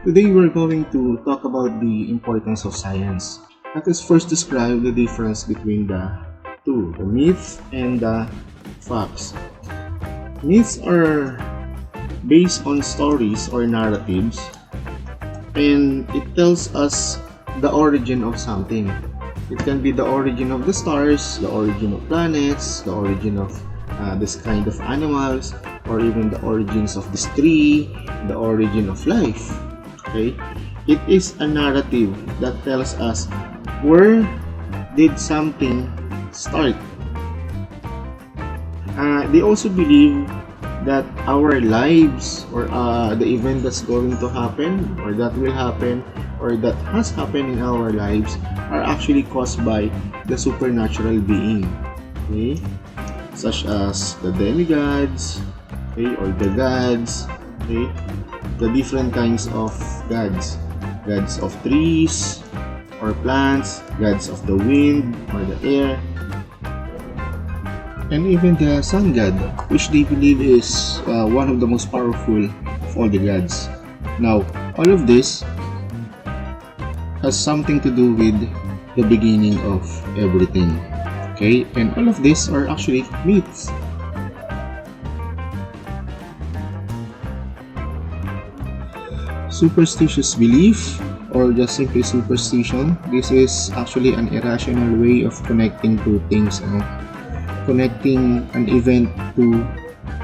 Today we're going to talk about the importance of science. Let us first describe the difference between the two, the myths and the facts. Myths are based on stories or narratives, and it tells us the origin of something. It can be the origin of the stars, the origin of planets, the origin of this kind of animals, or even the origins of this tree, the origin of life. Okay? It is a narrative that tells us where did something start. They also believe that our lives or the event that's going to happen or that will happen or that has happened in our lives are actually caused by the supernatural being, okay? Such as the demigods, okay, or the gods, okay? The different kinds of gods, gods of trees or plants, gods of the wind or the air, and even the sun god, which they believe is one of the most powerful of all the gods. Now, all of this has something to do with the beginning of everything. Okay, and all of these are actually myths. Superstitious belief, or just simply superstition, this is actually an irrational way of connecting two things. Connecting an event to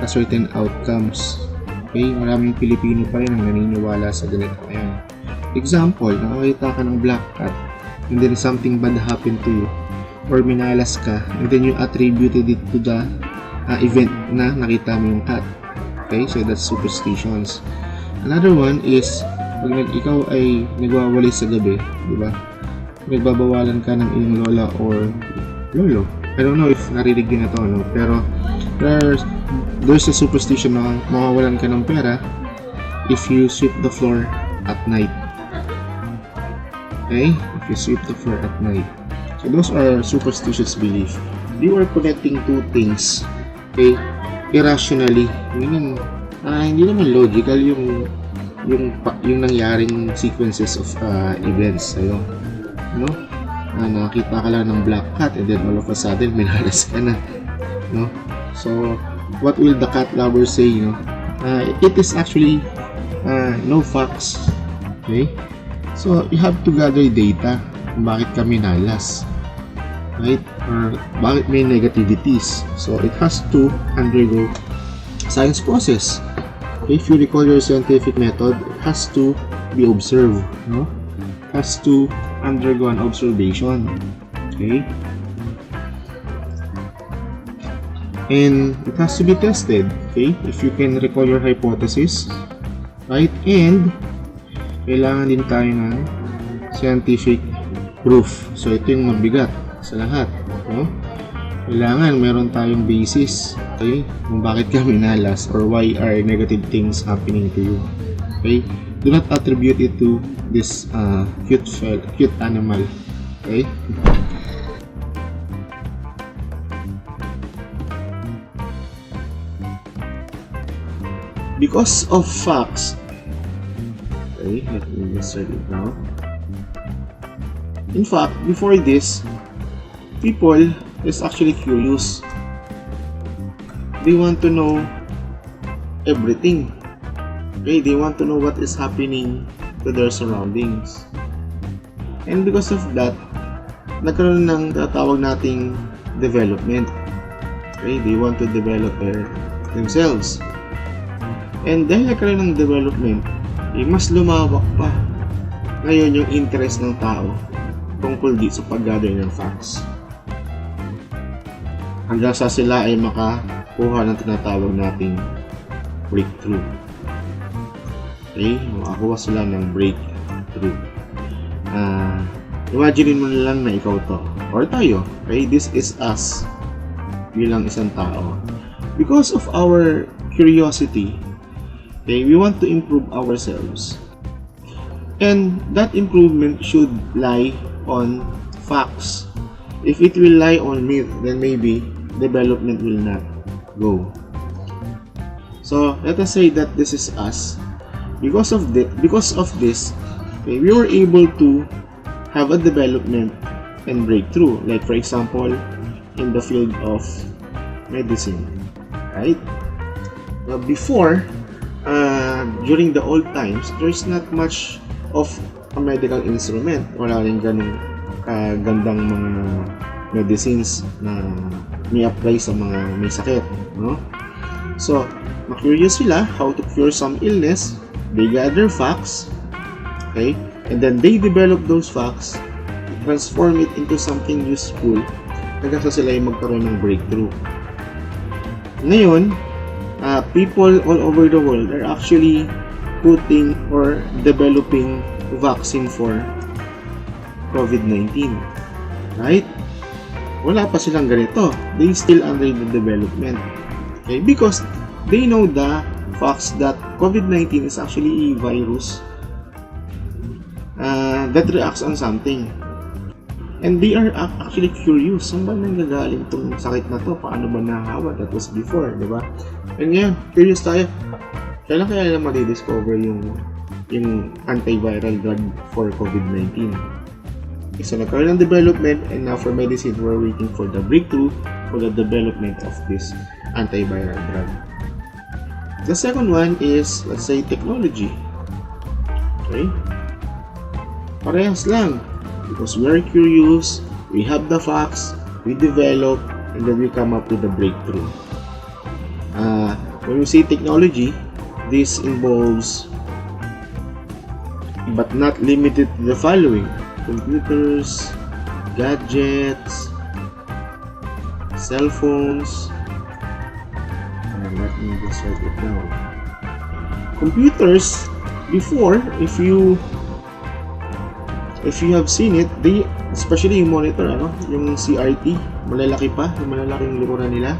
a certain outcomes. Okay, maraming Pilipino pa rin ang naniniwala sa ganito. Ayan. Example, nakakita ka ng black cat and then something bad happened to you or minalas ka and then you attributed it to the event na nakita mo yung cat. Okay, so that's superstitions. Another one is pag ikaw ay nagwawali sa gabi, di ba? Nagbabawalan ka ng iyong lola or lolo. I don't know if narinig din na to, no? Pero there's a superstition na mawawalan ka ng pera if you sweep the floor at night. Okay? If you sweep the floor at night. So those are superstitious belief. You are connecting two things, okay, irrationally. Meaning, hindi naman logical yung nangyaring sequences of events sa'yo. No? Nakakita ka lang ng black cat and then all of a sudden minalas ka na, no? So what will the cat lover say, you know? It is actually no facts. Okay, so you have to gather data kung bakit ka minalas, right? Or bakit may negativities. So it has to undergo science process. If you recall your scientific method, it has to be observed, no? It has to undergo an observation, okay, and it has to be tested, okay, if you can recall your hypothesis, right? And kailangan din tayo ng scientific proof. So ito yung mabigat sa lahat, no? Kailangan meron tayong basis, okay, kung bakit ka minalas or why are negative things happening to you. Okay, do not attribute it to this cute animal. Okay, because of facts. Okay, let me insert it now. In fact, before this, people is actually curious. They want to know everything. Okay, they want to know what is happening to their surroundings. And because of that, nagkaroon ng tatawag nating development. Okay, they want to develop themselves. And dahil nagkaroon ng development, mas lumawak pa ngayon yung interest ng tao tungkol dito sa pag-gather ng facts. Hanggang sa sila ay makakuha ng tinatawag nating breakthrough. Okay, makakuha sila ng breakthrough. Imagine mo na lang na ikaw to or tayo. Okay, this is us bilang isang tao. Because of our curiosity, okay, we want to improve ourselves. And that improvement should lie on facts. If it will lie on myth, then maybe development will not go. So let us say that this is us. Because of this, okay, we were able to have a development and breakthrough. Like for example, in the field of medicine, right? Before, during the old times, there's not much of a medical instrument. Wala rin ganung kagandang mga medicines na may apply sa mga may sakit, no? So, ma-curious sila how to cure some illness. They gather facts, okay? And then they develop those facts, transform it into something useful, hanggang sa sila yung magkaroon ng breakthrough. Ngayon, people all over the world are actually putting or developing vaccine for COVID-19. Right? Wala pa silang ganito. They still under the development. Okay? Because they know the facts that COVID-19 is actually a virus that reacts on something. And they are actually curious. Saan ba nanggagaling itong sakit na to? Paano ba nahawa? That was before, di ba? And ngayon, curious tayo. Kailan kaya nila ma-discover yung antiviral drug for COVID-19? Okay, so nagkaroon ng development, and now for medicine, we're waiting for the breakthrough for the development of this antiviral drug. The second one is, let's say, technology. Okay? Parehas lang. Because we're curious, we have the facts, we develop, and then we come up with a breakthrough. When we say technology, this involves, but not limited to the following: computers, gadgets, cell phones. Let me just write it down. Computers, before, if you have seen it, they, especially yung monitor, yung CRT, malalaki pa, yung malalaking likuran nila.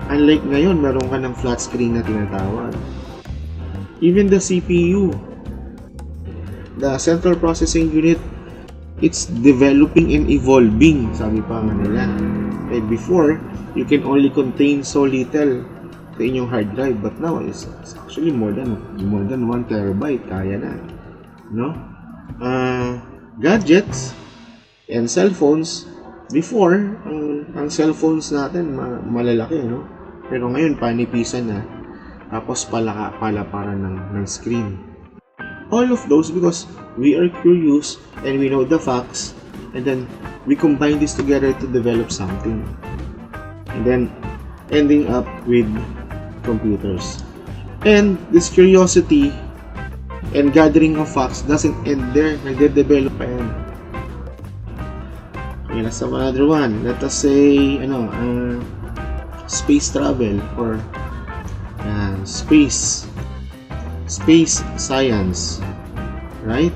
Unlike ngayon, meron ka ng flat screen na tinatawag. Even the CPU, the Central Processing Unit, it's developing and evolving, sabi pa nga nila. And before, you can only contain so little sa inyong hard drive, but now it's actually more than 1 terabyte, kaya na, no? Gadgets and cell phones, before, ang cell phones natin malalaki, no? Pero ngayon panipisan na, tapos palaparan ng screen. All of those because we are curious and we know the facts, and then we combine this together to develop something, and then ending up with computers. And this curiosity and gathering of facts doesn't end there. Nagde-develop pa yan. Okay, let's have another one. Let us say, space travel or space science, right?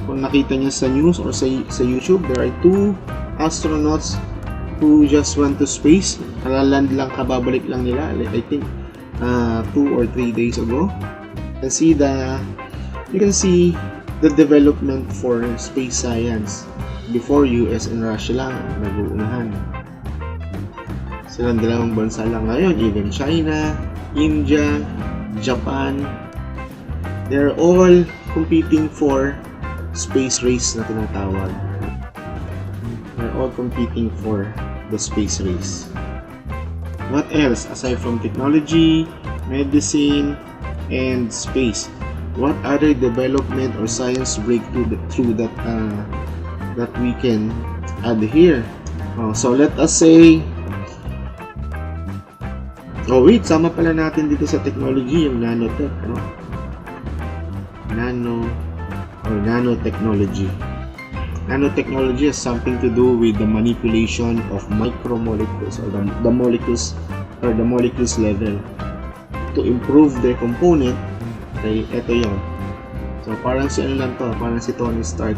Kung nakita niyo sa news or sa YouTube, there are 2 astronauts who just went to space. Land lang, kababalik lang nila. I think 2 or 3 days ago. You can see the development for space science. Before, US and Russia lang nag-uunahan. Silang dalawang bansa lang ngayon. Even China, India, Japan, they're all competing for space race na tinatawag. They're all competing for the space race. What else aside from technology, medicine, and space? What other development or science breakthrough that we can add here? So let us say, sama pala natin dito sa technology yung nanotech, nanotechnology. Nanotechnology has something to do with the manipulation of micromolecules or the molecules or the molecules level to improve their component. Okay, ito yun. So parang si Tony Stark,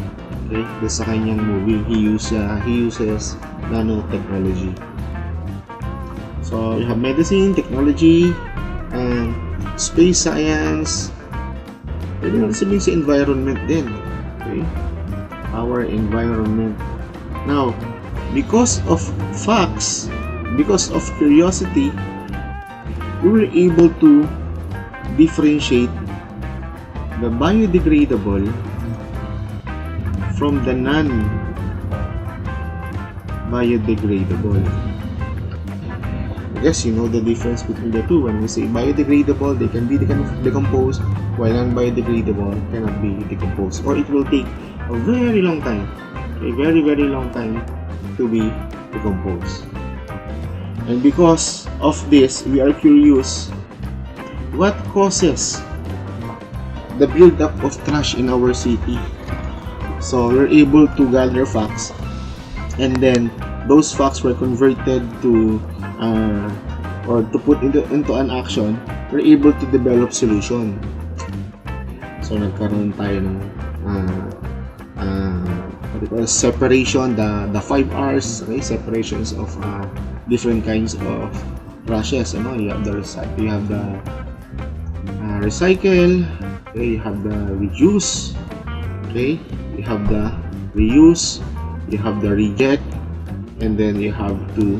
okay, sa kanyang movie, he uses nanotechnology. So you have medicine, technology, and space science. Pwede natin sabihin sa environment din. Okay? Our environment. Now, because of facts, because of curiosity, we were able to differentiate the biodegradable from the non-biodegradable. I guess you know the difference between the two. When we say biodegradable, they can be decomposed, while non-biodegradable cannot be decomposed, or it will take a very long time, a very long time to be decomposed. And because of this, we are curious, what causes the build-up of trash in our city? So we're able to gather facts, and then those facts were converted to or to put into an action. We're able to develop solution. So nagkaroon tayo ng what we call separation, the 5 R's, okay? Separations of different kinds of trashes. You have the recycle, okay? You have the reduce, okay? You have the reuse, you have the reject, and then you have to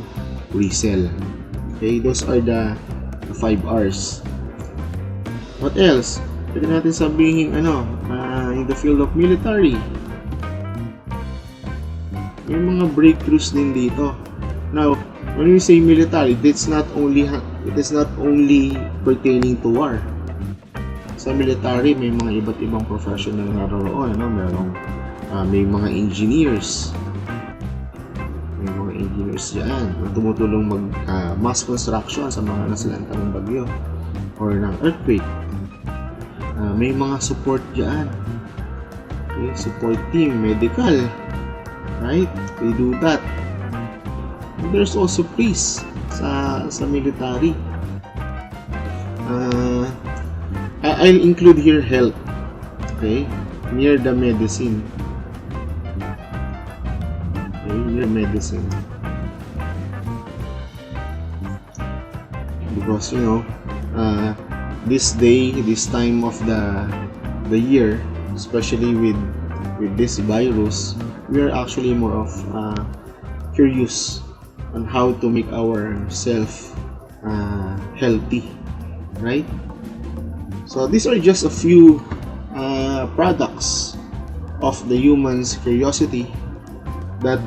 resell. Okay, those are the 5 R's. What else? Pwede natin sabihin in the field of military, may mga breakthroughs din dito. Now, when we say military, it is not only pertaining to war. Sa military, may mga iba't ibang professional na naroon. May mga engineers. Yan, tumutulong mag mass construction sa mga nasalanta ng bagyo or ng earthquake. May mga support dyan, okay? Support team, medical, right? They do that. And there's also police sa military. I'll include here health, okay? Near the medicine, okay? Near medicine. Because this time of the year, especially with this virus, we are actually more of curious on how to make ourselves healthy, right? So these are just a few products of the human's curiosity that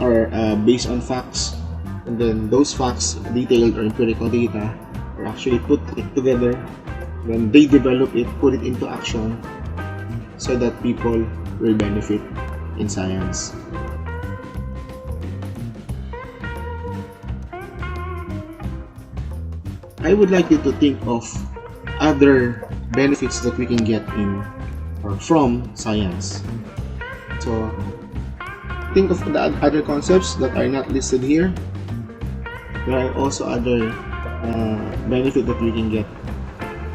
are based on facts. And then those facts, detailed or empirical data, are actually put together. When they develop it, put it into action, so that people will benefit in science. I would like you to think of other benefits that we can get in or from science. So think of the other concepts that are not listed here. There are also other benefits that we can get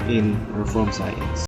in or from science.